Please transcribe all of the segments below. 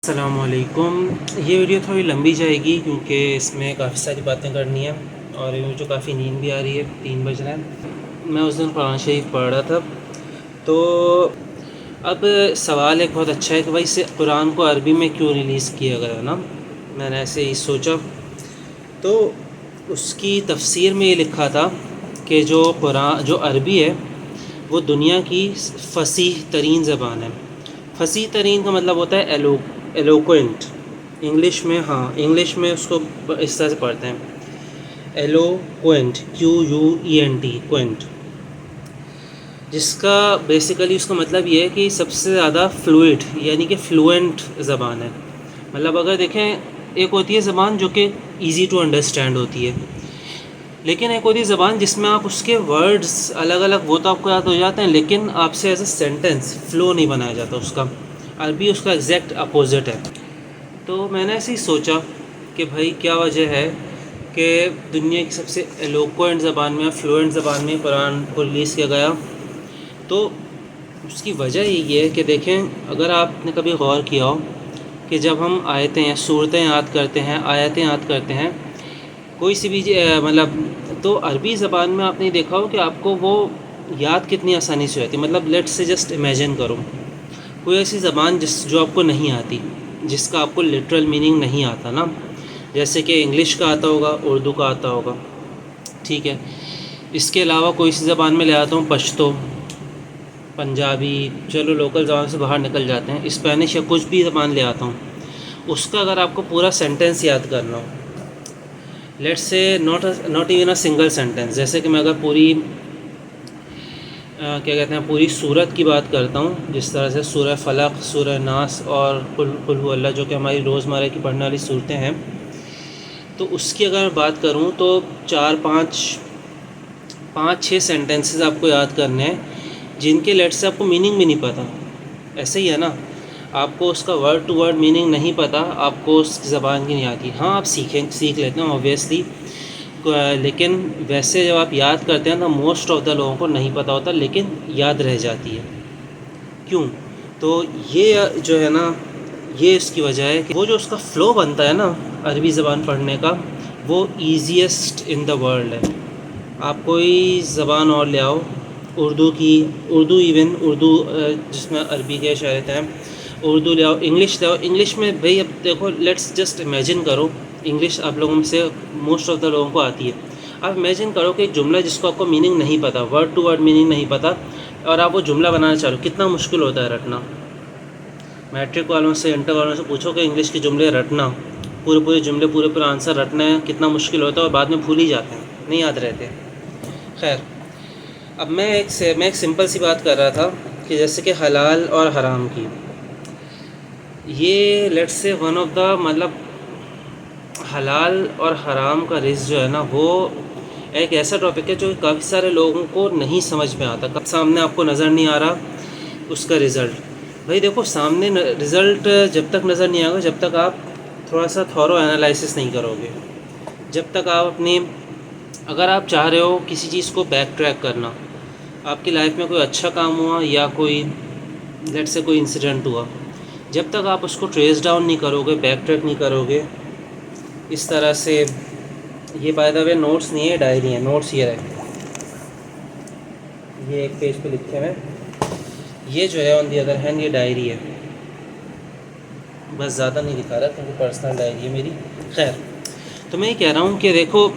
السلام علیکم۔ یہ ویڈیو تھوڑی لمبی جائے گی کیونکہ اس میں کافی ساری باتیں کرنی ہیں اور مجھے کافی نیند بھی آ رہی ہے، 3 بج رہے ہیں۔ میں اس دن قرآن شریف پڑھ رہا تھا تو اب سوال ایک بہت اچھا ہے کہ بھائی اسے قرآن کو عربی میں کیوں ریلیز کیا گیا نا۔ میں نے ایسے ہی سوچا تو اس کی تفسیر میں یہ لکھا تھا کہ جو عربی ہے وہ دنیا کی فصیح ترین زبان ہے۔ فصیح ترین کا مطلب ہوتا ہے ایلوکوینٹ۔ انگلش میں اس کو اس طرح سے پڑھتے ہیں ایلوکوینٹ، QUENT کوئنٹ، جس کا بیسیکلی اس کا مطلب یہ ہے کہ سب سے زیادہ فلوئڈ یعنی کہ فلوئنٹ زبان ہے۔ مطلب اگر دیکھیں، ایک ہوتی ہے زبان جو کہ ایزی ٹو انڈرسٹینڈ ہوتی ہے، لیکن ایک ہوتی ہے زبان جس میں آپ اس کے ورڈز الگ الگ وہ تو آپ کو یاد ہو جاتے ہیں لیکن آپ سے ایز اے سینٹنس فلو نہیں بنایا جاتا اس کا۔ عربی اس کا ایگزیکٹ اپوزٹ ہے۔ تو میں نے ایسے ہی سوچا کہ بھائی کیا وجہ ہے کہ دنیا کی سب سے ایلوکوینٹ زبان میں، فلوئنٹ زبان میں قرآن کو ریلیز کیا گیا۔ تو اس کی وجہ یہ ہے کہ دیکھیں، اگر آپ نے کبھی غور کیا ہو کہ جب ہم صورتیں یاد کرتے ہیں، آیتیں یاد کرتے ہیں، کوئی سی بھی مطلب، تو عربی زبان میں آپ نے دیکھا ہو کہ آپ کو وہ یاد کتنی آسانی سے ہوتی ہے۔ مطلب لیٹ سے جسٹ امیجن کرو کوئی ایسی زبان جو آپ کو نہیں آتی، جس کا آپ کو لٹرل میننگ نہیں آتا نا، جیسے کہ انگلش کا آتا ہوگا، اردو کا آتا ہوگا، ٹھیک ہے۔ اس کے علاوہ کوئی سی زبان میں لے آتا ہوں، پشتو، پنجابی، چلو لوکل زبان سے باہر نکل جاتے ہیں، اسپینش یا کچھ بھی زبان لے آتا ہوں، اس کا اگر آپ کو پورا سینٹنس یاد کرنا ہو، let's say not even a single sentence, جیسے کہ میں اگر پوری کیا کہتے ہیں پوری سورت کی بات کرتا ہوں، جس طرح سے سورہ فلق، سورہ ناس اور قل هو اللہ، جو کہ ہماری روزمرہ کی پڑھنے والی صورتیں ہیں، تو اس کی اگر بات کروں تو 5-6 سینٹنسز آپ کو یاد کرنے ہیں جن کے لیٹ سے آپ کو میننگ بھی نہیں پتہ۔ ایسے ہی ہے نا، آپ کو اس کا ورڈ ٹو ورڈ میننگ نہیں پتہ، آپ کو اس کی زبان کی نہیں آتی۔ ہاں، آپ سیکھ لیتے ہیں اوبویسلی، لیکن ویسے جب آپ یاد کرتے ہیں تو موسٹ آف دا لوگوں کو نہیں پتہ ہوتا، لیکن یاد رہ جاتی ہے۔ کیوں؟ تو یہ جو ہے نا، یہ اس کی وجہ ہے کہ وہ جو اس کا فلو بنتا ہے نا عربی زبان پڑھنے کا، وہ ایزیسٹ ان دا ورلڈ ہے۔ آپ کوئی زبان اور لے آؤ، اردو جس میں عربی کے شاعر ہیں، اردو لے آؤ، انگلش لے آؤ، انگلش میں بھئی اب دیکھو، لیٹس جسٹ امیجن کرو، انگلش آپ لوگوں میں سے موسٹ آف دا لوگوں کو آتی ہے۔ آپ امیجن کرو کہ ایک جملہ جس کو آپ کو میننگ نہیں پتہ، ورڈ ٹو ورڈ میننگ نہیں پتہ، اور آپ وہ جملہ بنانا چاہو، کتنا مشکل ہوتا ہے رٹنا۔ میٹرک والوں سے، انٹر والوں سے پوچھو کہ انگلش کے جملے رٹنا، پورے جملے، پورے آنسر رٹنا ہے کتنا مشکل ہوتا ہے، اور بعد میں بھول ہی جاتے ہیں، نہیں یاد رہتے۔ خیر، اب میں ایک سمپل سی بات کر رہا تھا کہ جیسے کہ حلال اور حرام کی، یہ let's say one of the, مطلب حلال اور حرام کا رزق جو ہے نا، وہ ایک ایسا ٹاپک ہے جو کافی سارے لوگوں کو نہیں سمجھ میں آتا۔ کب سامنے آپ کو نظر نہیں آ رہا اس کا رزلٹ، بھائی دیکھو سامنے رزلٹ جب تک نظر نہیں آئے گا، جب تک آپ تھوڑا سا تھورو انالائسس نہیں کرو گے، جب تک آپ اگر آپ چاہ رہے ہو کسی چیز کو بیک ٹریک کرنا، آپ کی لائف میں کوئی اچھا کام ہوا یا کوئی لیٹ سے کوئی انسیڈنٹ ہوا، جب تک آپ اس کو ٹریس ڈاؤن نہیں کرو گے، بیک ٹریک نہیں کرو گے اس طرح سے، یہ بائی دا وے نوٹس نہیں ہے، ڈائری ہیں، نوٹس یہ رہے، یہ ایک پیج پہ لکھے ہوئے، یہ جو ہے آن دی ادر ہینڈ یہ ڈائری ہے، بس زیادہ نہیں دکھا رہا کیونکہ پرسنل ڈائری ہے میری۔ خیر، تو میں یہ کہہ رہا ہوں کہ دیکھو،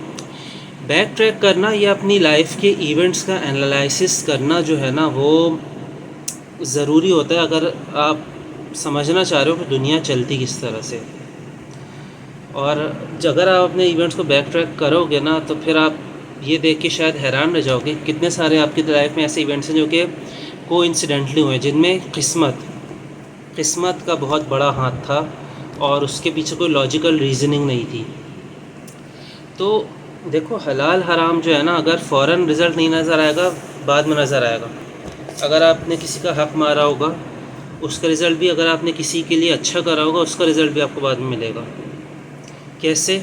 بیک ٹریک کرنا یا اپنی لائف کے ایونٹس کا انالائسس کرنا جو ہے نا، وہ ضروری ہوتا ہے اگر آپ سمجھنا چاہ رہے ہو کہ دنیا چلتی کس طرح سے۔ اور اگر آپ اپنے ایونٹس کو بیک ٹریک کرو گے نا، تو پھر آپ یہ دیکھ کے شاید حیران رہ جاؤ گے کتنے سارے آپ کی لائف میں ایسے ایونٹس ہیں جو کہ کو انسیڈنٹلی ہوئے، جن میں قسمت کا بہت بڑا ہاتھ تھا اور اس کے پیچھے کوئی لاجیکل ریزننگ نہیں تھی۔ تو دیکھو، حلال حرام جو ہے نا، اگر فوراً رزلٹ نہیں نظر آئے گا، بعد میں نظر آئے گا۔ اگر آپ نے کسی کا حق مارا ہوگا، اس کا رزلٹ بھی، اگر آپ نے کسی کے لیے اچھا کرا ہوگا، اس کا رزلٹ بھی آپ کو بعد میں ملے گا۔ کیسے؟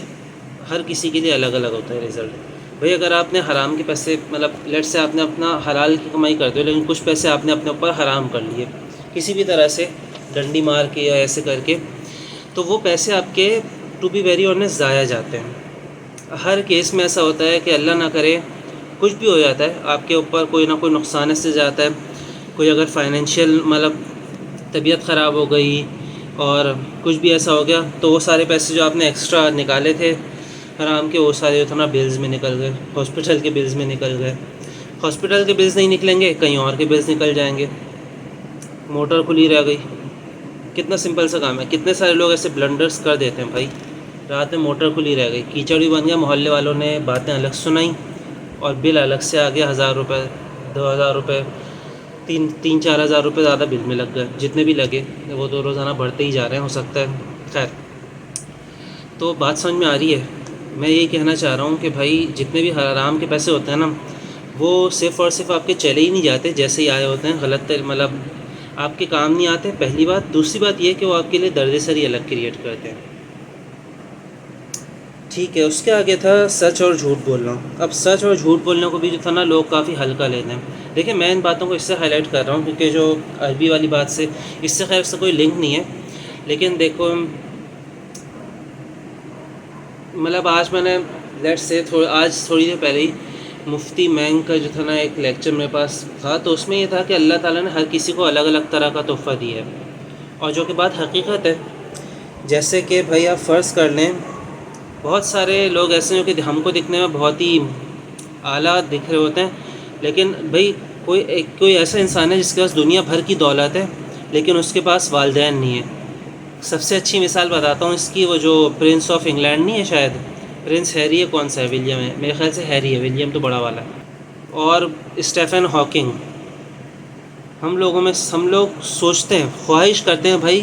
ہر کسی کے لیے الگ الگ ہوتا ہے رزلٹ۔ بھئی اگر آپ نے حرام کے پیسے، مطلب لیٹ سے آپ نے اپنا حلال کی کمائی کرتے ہو لیکن کچھ پیسے آپ نے اپنے اوپر حرام کر لیے، کسی بھی طرح سے ڈنڈی مار کے یا ایسے کر کے، تو وہ پیسے آپ کے ٹو بی ویری آنیسٹ ضائع جاتے ہیں۔ ہر کیس میں ایسا ہوتا ہے کہ اللہ نہ کرے کچھ بھی ہو جاتا ہے آپ کے اوپر، کوئی نہ کوئی نقصان اس سے جاتا ہے، کوئی اگر فائنینشیل مطلب طبیعت خراب ہو گئی اور کچھ بھی ایسا ہو گیا تو وہ سارے پیسے جو آپ نے ایکسٹرا نکالے تھے حرام کے، وہ سارے جو تھا نا بلز میں نکل گئے، ہاسپٹل کے بلز میں نکل گئے۔ ہاسپٹل کے بلز نہیں نکلیں گے، کہیں اور کے بلز نکل جائیں گے۔ موٹر کھلی رہ گئی، کتنا سمپل سا کام ہے، کتنے سارے لوگ ایسے بلنڈرز کر دیتے ہیں بھائی۔ رات میں موٹر کھلی رہ گئی، کیچڑ بھی بن گیا، محلے والوں نے باتیں الگ سنائیں اور بل الگ سے آ گیا، 1000 روپے 2000 روپے 3-4 ہزار روپے زیادہ بل میں لگ گئے، جتنے بھی لگے وہ تو روزانہ بڑھتے ہی جا رہے ہیں، ہو سکتا ہے۔ خیر، تو بات سمجھ میں آ رہی ہے۔ میں یہی کہنا چاہ رہا ہوں کہ بھائی جتنے بھی حرام کے پیسے ہوتے ہیں نا، وہ صرف اور صرف آپ کے چلے ہی نہیں جاتے جیسے ہی آئے ہوتے ہیں، غلط مطلب آپ کے کام نہیں آتے، پہلی بات۔ دوسری بات یہ کہ وہ آپ کے لیے درد سری الگ کریٹ کرتے ہیں۔ ٹھیک ہے، اس کے آگے تھا سچ اور جھوٹ بولنا۔ اب سچ اور جھوٹ بولنے کو بھی جو تھا نا لوگ کافی ہلکا لیتے ہیں۔ دیکھیں، میں ان باتوں کو اس سے ہائی لائٹ کر رہا ہوں کیونکہ جو عربی والی بات سے اس سے خیر اس سے کوئی لنک نہیں ہے، لیکن دیکھو مطلب آج میں نے آج تھوڑی دیر پہلے ہی مفتی مینگ کا جو تھا نا ایک لیکچر میرے پاس تھا، تو اس میں یہ تھا کہ اللہ تعالیٰ نے ہر کسی کو الگ الگ طرح کا تحفہ دیا ہے، اور جو کہ بات حقیقت ہے۔ جیسے کہ بھائی آپ فرض کر لیں، بہت سارے لوگ ایسے ہیں کہ ہم کو دکھنے میں بہت ہی اعلیٰ دکھ رہے ہوتے ہیں، لیکن بھائی کوئی ایسا انسان ہے جس کے پاس دنیا بھر کی دولت ہے لیکن اس کے پاس والدین نہیں ہے۔ سب سے اچھی مثال بتاتا ہوں اس کی، وہ جو پرنس آف انگلینڈ نہیں ہے، شاید پرنس ہیری ہے، کون سا ہے، ولیم ہے میرے خیال سے، ہیری ہے، ولیم تو بڑا والا ہے، اور اسٹیفن ہاکنگ۔ ہم لوگ سوچتے ہیں، خواہش کرتے ہیں بھائی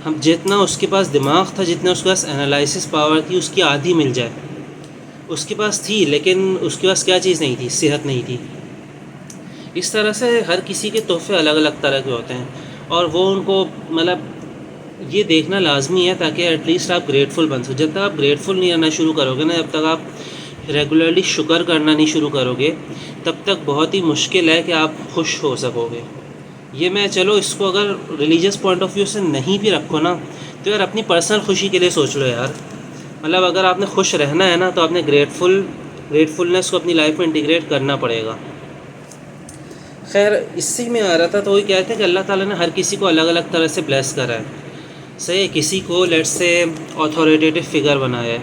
ہم جتنا اس کے پاس دماغ تھا، جتنا اس کے پاس انالائسس پاور تھی، اس کی آدھی مل جائے۔ اس کے پاس تھی لیکن اس کے پاس کیا چیز نہیں تھی؟ صحت نہیں تھی۔ اس طرح سے ہر کسی کے تحفے الگ الگ طرح کے ہوتے ہیں، اور وہ ان کو مطلب یہ دیکھنا لازمی ہے تاکہ ایٹ لیسٹ آپ گریٹفل بن سکو۔ جب تک آپ گریٹفل نہیں رہنا شروع کرو گے نا، جب تک آپ ریگولرلی شکر کرنا نہیں شروع کرو گے، تب تک بہت ہی مشکل ہے کہ آپ خوش ہو سکو گے۔ یہ میں چلو اس کو اگر ریلیجیس پوائنٹ آف ویو سے نہیں بھی رکھو نا، تو یار اپنی پرسنل خوشی کے لیے سوچ لو یار۔ مطلب اگر آپ نے خوش رہنا ہے نا، تو آپ نے گریٹفلنس کو اپنی لائف میں انٹیگریٹ کرنا پڑے گا۔ خیر، اس سے میں آ رہا تھا تو وہی کہتے ہیں کہ اللہ تعالیٰ نے ہر کسی کو الگ الگ طرح سے بلیس کرا ہے۔ صحیح ہے، کسی کو لیٹ سے اتھارٹیٹیو فگر بنایا ہے،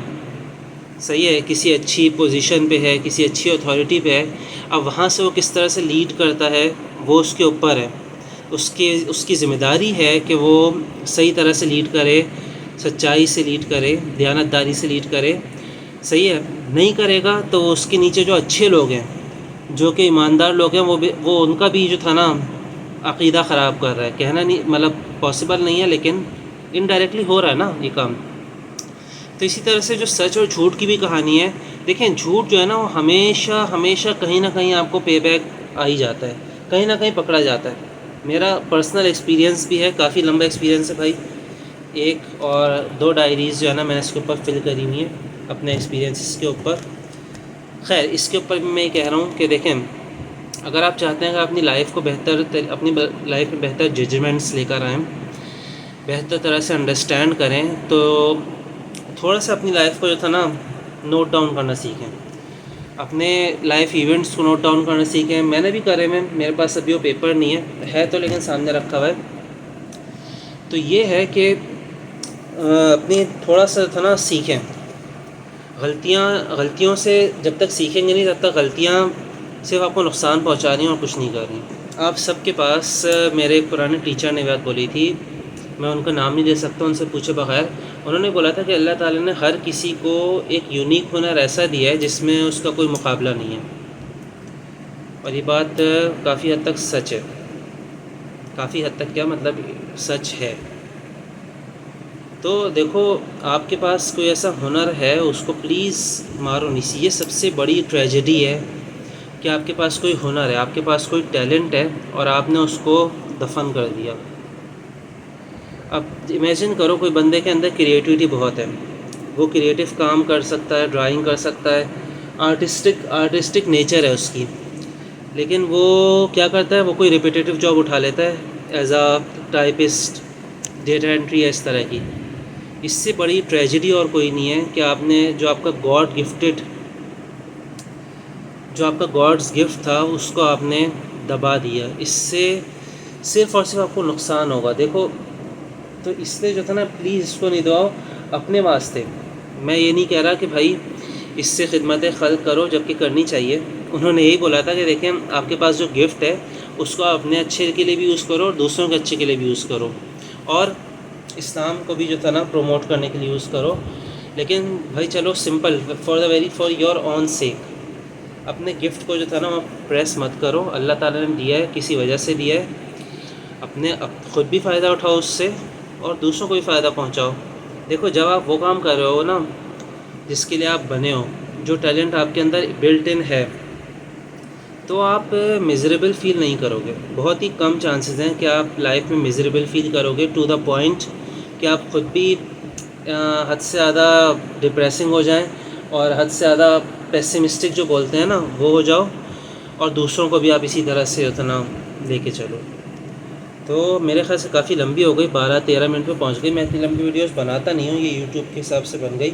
صحیح ہے، کسی اچھی پوزیشن پہ ہے، کسی اچھی اتھارٹی پہ ہے، اب وہاں سے وہ کس طرح سے لیڈ کرتا ہے وہ اس کے اوپر ہے۔ اس کی ذمہ داری ہے کہ وہ صحیح طرح سے لیڈ کرے، سچائی سے لیڈ کرے، دیانتداری سے لیڈ کرے، صحیح ہے۔ نہیں کرے گا تو اس کے نیچے جو اچھے لوگ ہیں، جو کہ ایماندار لوگ ہیں، وہ ان کا بھی جو تھا نا عقیدہ خراب کر رہا ہے۔ کہنا نہیں مطلب پاسبل نہیں ہے، لیکن انڈائریکٹلی ہو رہا ہے نا یہ کام۔ تو اسی طرح سے جو سچ اور جھوٹ کی بھی کہانی ہے، دیکھیں جھوٹ جو ہے نا وہ ہمیشہ کہیں نہ کہیں آپ کو پے بیک آ ہی جاتا ہے، کہیں نہ کہیں پکڑا جاتا ہے۔ میرا پرسنل ایکسپیرینس بھی ہے، کافی لمبا ایکسپیرینس ہے بھائی۔ 1 اور 2 ڈائریز جو ہے نا میں نے اس کے اوپر فل کری ہوئی ہیں اپنے ایکسپیرینسز کے اوپر۔ خیر، اس کے اوپر بھی میں یہ کہہ رہا ہوں کہ دیکھیں، اگر آپ چاہتے ہیں کہ اپنی لائف کو اپنی لائف میں بہتر ججمنٹس لے کر آئیں، بہتر طرح سے انڈرسٹینڈ کریں، تو تھوڑا سا اپنی لائف کو جو تھا نا نوٹ ڈاؤن کرنا سیکھیں، اپنے لائف ایونٹس کو نوٹ ڈاؤن کرنا سیکھیں۔ میں نے بھی کرے میں، میرے پاس ابھی وہ پیپر نہیں ہے تو لیکن سامنے رکھا ہوا ہے۔ تو یہ ہے کہ اپنی تھوڑا سا تھا نا سیکھیں، غلطیوں سے جب تک سیکھیں گے نہیں تب تک غلطیاں صرف آپ کو نقصان پہنچا رہی ہیں اور کچھ نہیں کر رہی۔ آپ سب کے پاس میرے ایک پرانے ٹیچر نے بات بولی تھی، میں ان کا نام نہیں دے سکتا ان سے پوچھے بغیر۔ انہوں نے بولا تھا کہ اللہ تعالیٰ نے ہر کسی کو ایک یونیک ہنر ایسا دیا ہے جس میں اس کا کوئی مقابلہ نہیں ہے، اور یہ بات کافی حد تک سچ ہے۔ کافی حد تک کیا مطلب، سچ ہے۔ تو دیکھو، آپ کے پاس کوئی ایسا ہنر ہے، اس کو پلیز مارو نہیں۔ یہ سب سے بڑی ٹریجڈی ہے کہ آپ کے پاس کوئی ہنر ہے، آپ کے پاس کوئی ٹیلنٹ ہے اور آپ نے اس کو دفن کر دیا۔ اب امیجن کرو کوئی بندے کے اندر کریٹیوٹی بہت ہے، وہ کریٹیو کام کر سکتا ہے، ڈرائنگ کر سکتا ہے، آرٹسٹک نیچر ہے اس کی، لیکن وہ کیا کرتا ہے، وہ کوئی ریپیٹیٹیو جاب اٹھا لیتا ہے as a typist, data entry ہے اس طرح کی۔ اس سے بڑی ٹریجڈی اور کوئی نہیں ہے کہ آپ نے جو آپ کا گاڈز گفٹ تھا اس کو آپ نے دبا دیا. اس سے صرف اور صرف آپ کو نقصان ہوگا. دیکھو تو اس لیے جو تھا نا پلیز اس کو نہیں دباؤ اپنے واسطے. میں یہ نہیں کہہ رہا کہ بھائی اس سے خدمت خلق کرو، جبکہ کرنی چاہیے. انہوں نے یہی بولا تھا کہ دیکھیں آپ کے پاس جو گفٹ ہے اس کو اپنے اچھے کے لیے بھی یوز کرو اور دوسروں کے اچھے کے لیے بھی یوز کرو، اور اسلام کو بھی جو تھا نا پروموٹ کرنے کے لیے یوز کرو. لیکن بھائی چلو سمپل فار یور اون سیک اپنے گفٹ کو جو تھا نا وہ پریس مت کرو. اللہ تعالیٰ نے دیا ہے، کسی وجہ سے دیا ہے، اپنے خود بھی فائدہ اٹھاؤ اس سے اور دوسروں کو بھی فائدہ پہنچاؤ. دیکھو جب آپ وہ کام کر رہے ہو نا جس کے لیے آپ بنے ہو، جو ٹیلنٹ آپ کے اندر بلٹ ان ہے، تو آپ میزریبل فیل نہیں کرو گے. بہت ہی کم چانسز ہیں کہ آپ لائف میں میزریبل فیل کرو گے ٹو دا پوائنٹ کہ آپ خود بھی حد سے زیادہ ڈپریسنگ ہو جائیں اور حد سے زیادہ پیسمسٹک جو بولتے ہیں نا وہ ہو جاؤ، اور دوسروں کو بھی آپ اسی طرح سے اتنا لے کے چلو. تو میرے خیال سے کافی لمبی ہو گئی، 12-13 منٹ پہ پہنچ گئی. میں اتنی لمبی ویڈیوز بناتا نہیں ہوں، یہ یوٹیوب کے حساب سے بن گئی،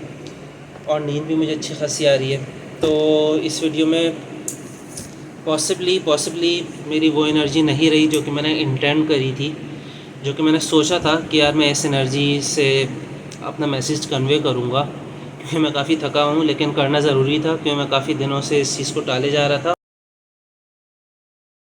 اور نیند بھی مجھے اچھی خاصی آ رہی ہے. تو اس ویڈیو میں پاسبلی میری وہ انرجی نہیں رہی جو کہ میں نے انٹینڈ کری تھی، جو کہ میں نے سوچا تھا کہ یار میں اس انرجی سے اپنا میسیج کنوے کروں گا، کیونکہ میں کافی تھکا ہوں. لیکن کرنا ضروری تھا کیونکہ میں کافی دنوں سے اس چیز کو ٹالے جا رہا تھا.